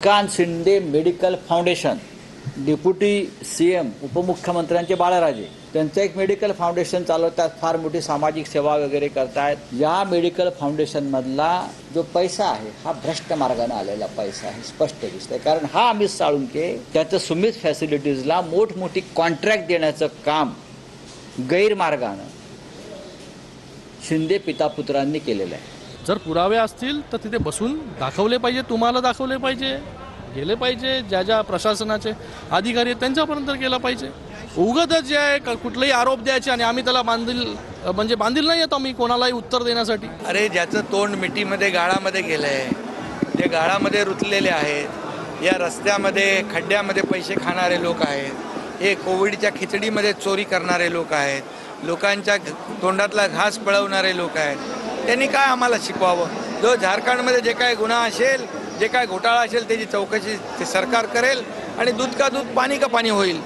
Shrikant Shinde medical foundation, deputy CM उपमुख्यमंत्र्यांचे बाळाराजे त्यांचं एक मेडिकल फाउंडेशन चालवतात, फार मोठी सामाजिक सेवा वगैरे करतायत। या मेडिकल फाउंडेशन मधला जो पैसा आहे हा भ्रष्ट मार्गाने आलेला पैसा आहे, स्पष्ट दिसतंय। कारण हा अमित साळुंके त्याचं सुमित फॅसिलिटीजला मोठमोठी कॉन्ट्रॅक्ट देण्याचं काम गैरमार्गाने शिंदे पितापुत्रांनी केलेलं आहे। जर पुरावे असतील तर तिथे बसून दाखवले पाहिजे, तुम्हाला दाखवले पाहिजे, गेले पाहिजे, ज्या ज्या प्रशासनाचे अधिकारी आहेत त्यांच्यापर्यंत गेला पाहिजे। उगाच जे आहे कुठलेही आरोप द्यायचे आणि आम्ही त्याला बांधील नाही येतो आम्ही कोणालाही उत्तर देण्यासाठी। अरे ज्याचं तोंड मिठीमध्ये गाळामध्ये गेलंय, जे गाळामध्ये रुतलेले आहेत, या रस्त्यामध्ये खड्ड्यामध्ये पैसे खाणारे लोक आहेत, हे कोविडच्या खिचडीमध्ये चोरी करणारे लोक आहेत, लोकांच्या तोंडातला घास पळवणारे लोक आहेत, त्यांनी काय आम्हाला शिकवावं? जो झारखंडमध्ये जे काय गुन्हा असेल, जे काय घोटाळा असेल त्याची चौकशी ते सरकार करेल आणि दूध का दूध पाणी का पाणी होईल।